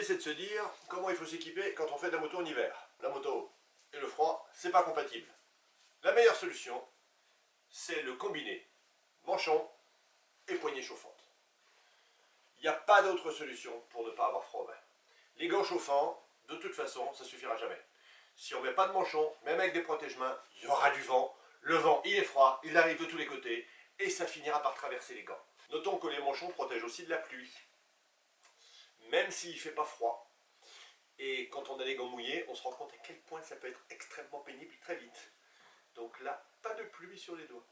c'est de se dire comment il faut s'équiper quand on fait de la moto en hiver. La moto et le froid, c'est pas compatible. La meilleure solution, c'est le combiné manchon et poignée chauffante. Il n'y a pas d'autre solution pour ne pas avoir froid aux mains. Les gants chauffants, de toute façon, ça suffira jamais. Si on ne met pas de manchon, même avec des protège-mains, il y aura du vent. Le vent, il est froid, il arrive de tous les côtés, et ça finira par traverser les gants. Notons que les manchons protègent aussi de la pluie, même s'il ne fait pas froid. Et quand on a les gants mouillés, on se rend compte à quel point ça peut être extrêmement pénible très vite. Donc là, pas de pluie sur les doigts.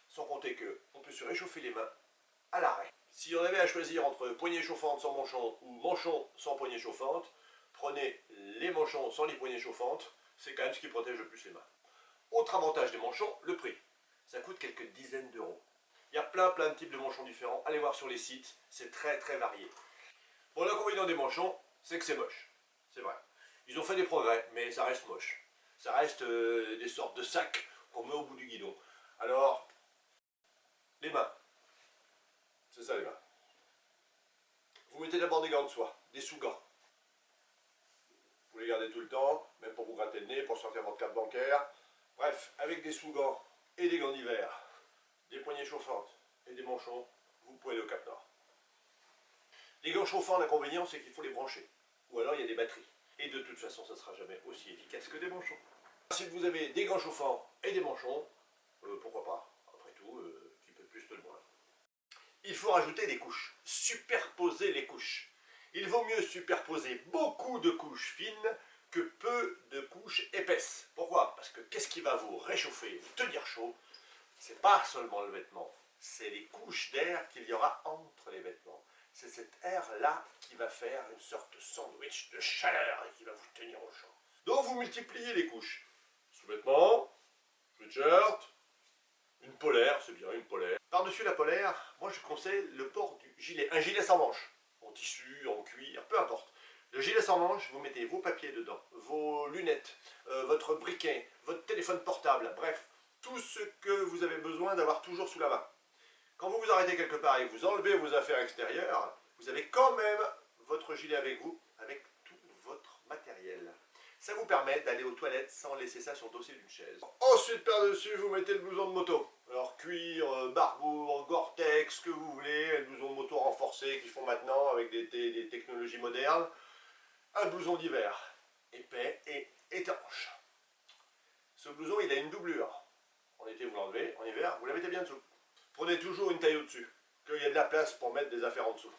Sans compter qu'on peut se réchauffer les mains à l'arrêt. Si on avait à choisir entre poignée chauffante sans manchon ou manchon sans poignée chauffante, prenez les manchons sans les poignées chauffantes, c'est quand même ce qui protège le plus les mains. Autre avantage des manchons, le prix. Ça coûte quelques dizaines d'euros. Il y a plein de types de manchons différents, allez voir sur les sites, c'est très varié. Bon, l'inconvénient des manchons, c'est que c'est moche, c'est vrai. Ils ont fait des progrès, mais ça reste moche. Ça reste des sortes de sacs qu'on met au bout du guidon. Alors, les mains. C'est ça les mains. Vous mettez d'abord des gants de soie, des sous-gants. Vous les gardez tout le temps, même pour vous gratter le nez, pour sortir votre carte bancaire. Bref, avec des sous-gants et des gants d'hiver, des poignées chauffantes et des manchons, vous pouvez aller au Cap Nord. Les gants chauffants, l'inconvénient, c'est qu'il faut les brancher. Ou alors il y a des batteries. Et de toute façon, ça ne sera jamais aussi efficace que des manchons. Si vous avez des gants chauffants et des manchons, pourquoi pas. Après tout, qui peut plus peut le moins. Il faut rajouter des couches. Superposer les couches. Il vaut mieux superposer beaucoup de couches fines que peu de couches épaisses. Pourquoi? Parce que qu'est-ce qui va vous réchauffer, vous tenir chaud? C'est pas seulement le vêtement, c'est les couches d'air qu'il y aura entre les vêtements. C'est cet air-là qui va faire une sorte de sandwich de chaleur et qui va vous tenir au chaud. Donc vous multipliez les couches. Sous-vêtements, sweatshirt, une polaire, c'est bien une polaire. Par-dessus la polaire, moi je conseille le port du gilet. Un gilet sans manches, en tissu, en cuir, peu importe. Le gilet sans manches, vous mettez vos papiers dedans, vos lunettes, votre briquet, votre téléphone portable, bref, tout ce que vous avez besoin d'avoir toujours sous la main. Quand vous vous arrêtez quelque part et que vous enlevez vos affaires extérieures, vous avez quand même votre gilet avec vous, avec tout votre matériel. Ça vous permet d'aller aux toilettes sans laisser ça sur le dossier d'une chaise. Ensuite, par-dessus, vous mettez le blouson de moto. Alors, cuir, barbour, Gore-Tex, ce que vous voulez, le blouson de moto renforcé qu'ils font maintenant avec des technologies modernes. Un blouson d'hiver, épais et étanche. Ce blouson, il a une doublure. En été, vous l'enlevez, en hiver, vous la mettez bien dessous. Prenez toujours une taille au-dessus, qu'il y ait de la place pour mettre des affaires en dessous.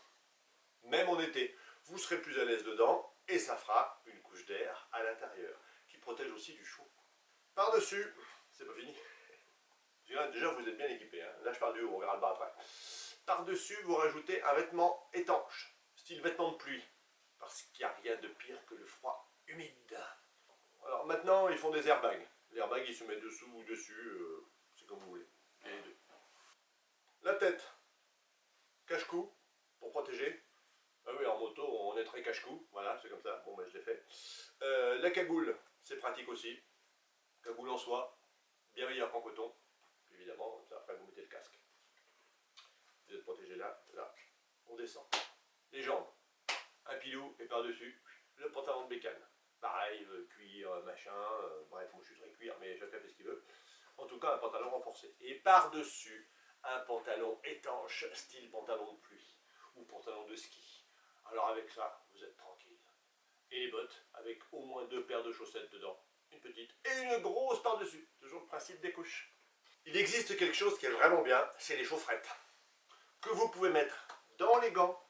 Même en été, vous serez plus à l'aise dedans, et ça fera une couche d'air à l'intérieur, qui protège aussi du chaud. Par-dessus, c'est pas fini. Déjà, vous êtes bien équipé, hein. Là je parle du haut, on verra le bas après. Par-dessus, vous rajoutez un vêtement étanche, style vêtement de pluie, parce qu'il n'y a rien de pire que le froid humide. Alors maintenant, ils font des airbags. Les airbags, ils se mettent dessous ou dessus, c'est comme vous voulez, les deux. La tête, cache-cou, pour protéger. Ah oui, en moto, on est très cache-cou, voilà, c'est comme ça, bon ben je l'ai fait. La cagoule, c'est pratique aussi. Cagoule en soie, bien meilleur qu'en coton, évidemment, après vous mettez le casque. Vous êtes protégé là, là, on descend. Les jambes, un pilou et par-dessus, le pantalon de bécane. Pareil, cuir, machin, bref, moi je suis très cuir, mais chacun fait ce qu'il veut. En tout cas, un pantalon renforcé. Et par-dessus, un pantalon étanche, style pantalon de pluie, ou pantalon de ski. Alors avec ça, vous êtes tranquille. Et les bottes, avec au moins 2 paires de chaussettes dedans. Une petite et une grosse par-dessus. Toujours le principe des couches. Il existe quelque chose qui est vraiment bien, c'est les chaufferettes. Que vous pouvez mettre dans les gants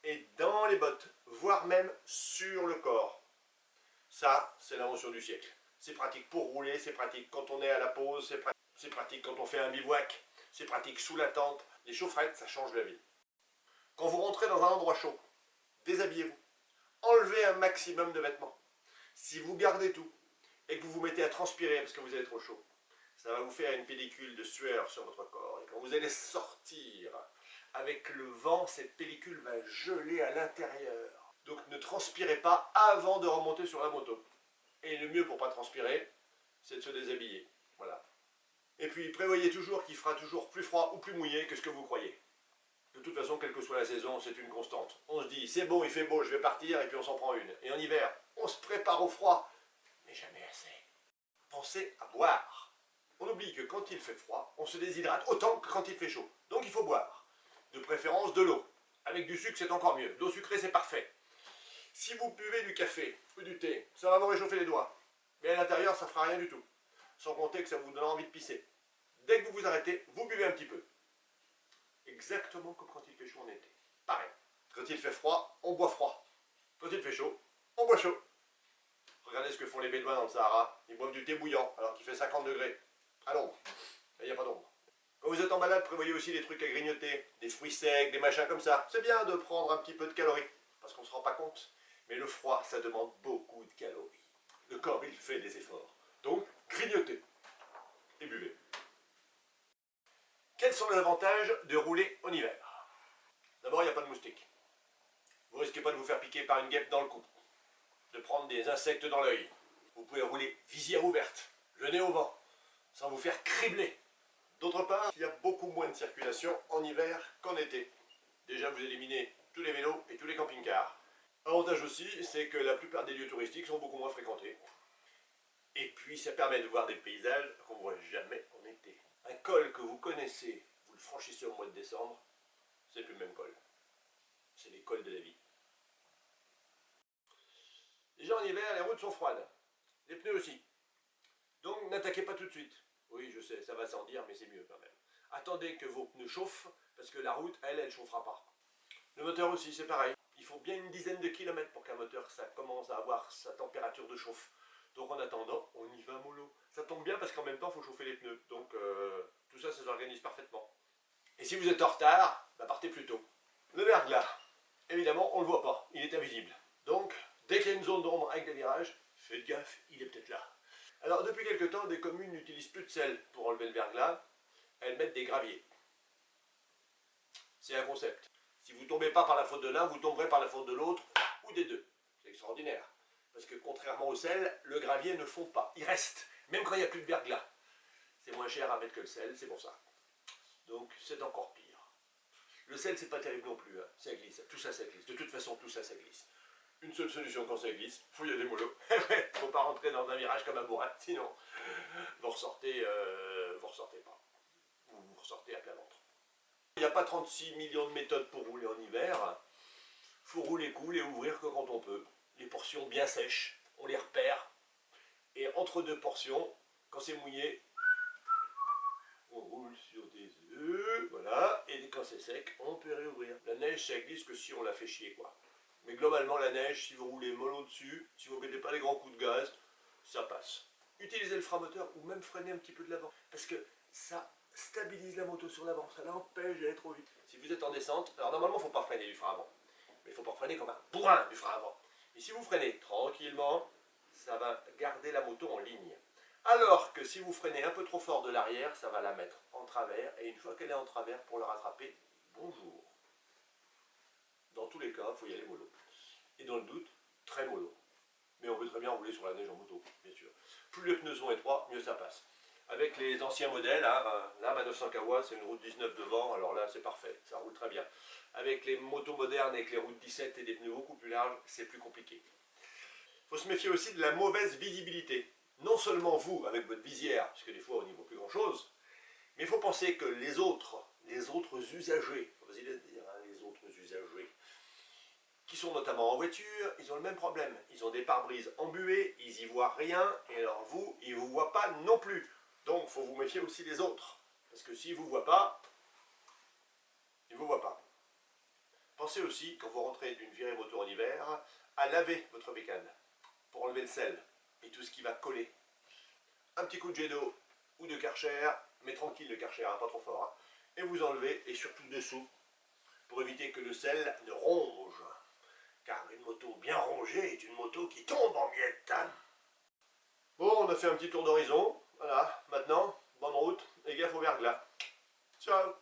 et dans les bottes, voire même sur le corps. Ça, c'est l'invention du siècle. C'est pratique pour rouler, c'est pratique quand on est à la pause, c'est pratique quand on fait un bivouac, c'est pratique sous la tente. Les chaufferettes, ça change la vie. Quand vous rentrez dans un endroit chaud, déshabillez-vous. Enlevez un maximum de vêtements. Si vous gardez tout et que vous vous mettez à transpirer parce que vous avez trop chaud, ça va vous faire une pellicule de sueur sur votre corps. Et quand vous allez sortir avec le vent, cette pellicule va geler à l'intérieur. Donc ne transpirez pas avant de remonter sur la moto. Et le mieux pour ne pas transpirer, c'est de se déshabiller. Voilà. Et puis prévoyez toujours qu'il fera toujours plus froid ou plus mouillé que ce que vous croyez. De toute façon, quelle que soit la saison, c'est une constante. On se dit, c'est bon, il fait beau, je vais partir, et puis on s'en prend une. Et en hiver, on se prépare au froid, mais jamais assez. Pensez à boire. On oublie que quand il fait froid, on se déshydrate autant que quand il fait chaud. Donc il faut boire. De préférence de l'eau. Avec du sucre, c'est encore mieux. L'eau sucrée, c'est parfait. Si vous buvez du café ou du thé, ça va vous réchauffer les doigts. Mais à l'intérieur, ça ne fera rien du tout. Sans compter que ça vous donnera envie de pisser. Dès que vous vous arrêtez, vous buvez un petit peu. Exactement comme quand il fait chaud en été. Pareil. Quand il fait froid, on boit froid. Quand il fait chaud, on boit chaud. Regardez ce que font les Bédouins dans le Sahara. Ils boivent du thé bouillant alors qu'il fait 50 degrés. À l'ombre. Là, il n'y a pas d'ombre. Quand vous êtes en balade, prévoyez aussi des trucs à grignoter. Des fruits secs, des machins comme ça. C'est bien de prendre un petit peu de calories. Parce qu'on ne se rend pas compte. Mais le froid, ça demande beaucoup de calories. Le corps, il fait des efforts. Donc, grignotez. Et buvez. Quels sont les avantages de rouler en hiver? D'abord, il n'y a pas de moustiques. Vous risquez pas de vous faire piquer par une guêpe dans le cou, de prendre des insectes dans l'œil. Vous pouvez rouler visière ouverte, le nez au vent, sans vous faire cribler. D'autre part, il y a beaucoup moins de circulation en hiver qu'en été. Déjà, vous éliminez tous les vélos et tous les camping-cars. Avantage aussi, c'est que la plupart des lieux touristiques sont beaucoup moins fréquentés. Et puis, ça permet de voir des paysages qu'on ne voit jamais en été. Un col que vous connaissez, vous le franchissez au mois de décembre, c'est plus le même col. C'est les cols de la vie. Déjà en hiver, les routes sont froides. Les pneus aussi. Donc n'attaquez pas tout de suite. Oui, je sais, ça va sans dire, mais c'est mieux quand même. Attendez que vos pneus chauffent, parce que la route, elle ne chauffera pas. Le moteur aussi, c'est pareil. Il faut bien une dizaine de kilomètres pour qu'un moteur ça commence à avoir sa température de chauffe. Donc en attendant, on y va mollo. Ça tombe bien parce qu'en même temps, il faut chauffer les pneus. Donc tout ça, ça s'organise parfaitement. Et si vous êtes en retard, bah partez plus tôt. Le verglas, évidemment, on ne le voit pas. Il est invisible. Donc, dès qu'il y a une zone d'ombre avec des virages, faites gaffe, il est peut-être là. Alors, depuis quelque temps, des communes n'utilisent plus de sel pour enlever le verglas. Elles mettent des graviers. C'est un concept. Si vous ne tombez pas par la faute de l'un, vous tomberez par la faute de l'autre, ou des deux. C'est extraordinaire. Parce que contrairement au sel, le gravier ne fond pas. Il reste, même quand il n'y a plus de verglas. C'est moins cher à mettre que le sel, c'est pour ça. Donc, c'est encore pire. Le sel, c'est pas terrible non plus. Hein. Ça glisse. Tout ça, ça glisse. De toute façon, tout ça, ça glisse. Une seule solution quand ça glisse, faut y aller mollo. Faut pas rentrer dans un virage comme un bourrin, sinon vous ressortez pas. Vous ressortez à plat ventre. Il n'y a pas 36 millions de méthodes pour rouler en hiver. Faut rouler cool et ouvrir que quand on peut. Les portions bien sèches, on les repère. Et entre deux portions, quand c'est mouillé, on roule sur des œufs, voilà, et quand c'est sec, on peut réouvrir. La neige, ça glisse que si on la fait chier, quoi. Mais globalement, la neige, si vous roulez mollo dessus, si vous ne mettez pas les grands coups de gaz, ça passe. Utilisez le frein moteur ou même freiner un petit peu de l'avant, parce que ça stabilise la moto sur l'avant, ça l'empêche d'aller trop vite. Si vous êtes en descente, alors normalement, il ne faut pas freiner du frein avant, mais il ne faut pas freiner comme un bourrin du frein avant. Et si vous freinez tranquillement, ça va garder la moto en ligne. Alors que si vous freinez un peu trop fort de l'arrière, ça va la mettre en travers, et une fois qu'elle est en travers, pour la rattraper, bonjour. Dans tous les cas, il faut y aller mollo. Et dans le doute, très mollo. Mais on peut très bien rouler sur la neige en moto, bien sûr. Plus les pneus sont étroits, mieux ça passe. Avec les anciens modèles, hein, là, ma 900 kW, c'est une route 19 devant, alors là, c'est parfait, ça roule très bien. Avec les motos modernes, avec les routes 17 et des pneus beaucoup plus larges, c'est plus compliqué. Il faut se méfier aussi de la mauvaise visibilité. Non seulement vous, avec votre visière, parce que des fois on n'y voit plus grand chose, mais il faut penser que les autres usagers, vous allez dire, hein, les autres usagers, qui sont notamment en voiture, ils ont le même problème. Ils ont des pare-brises embués, ils n'y voient rien, et alors vous, ils ne vous voient pas non plus. Donc il faut vous méfier aussi des autres. Parce que s'ils ne vous voient pas, ils ne vous voient pas. Pensez aussi, quand vous rentrez d'une virée moto en hiver, à laver votre bécane pour enlever le sel et tout ce qui va coller. Un petit coup de jet d'eau ou de Karcher, mais tranquille le Karcher, hein, pas trop fort. Hein, et vous enlevez, et surtout dessous, pour éviter que le sel ne ronge. Car une moto bien rongée est une moto qui tombe en miettes. Bon, on a fait un petit tour d'horizon. Voilà, maintenant, bonne route et gaffe au verglas. Ciao!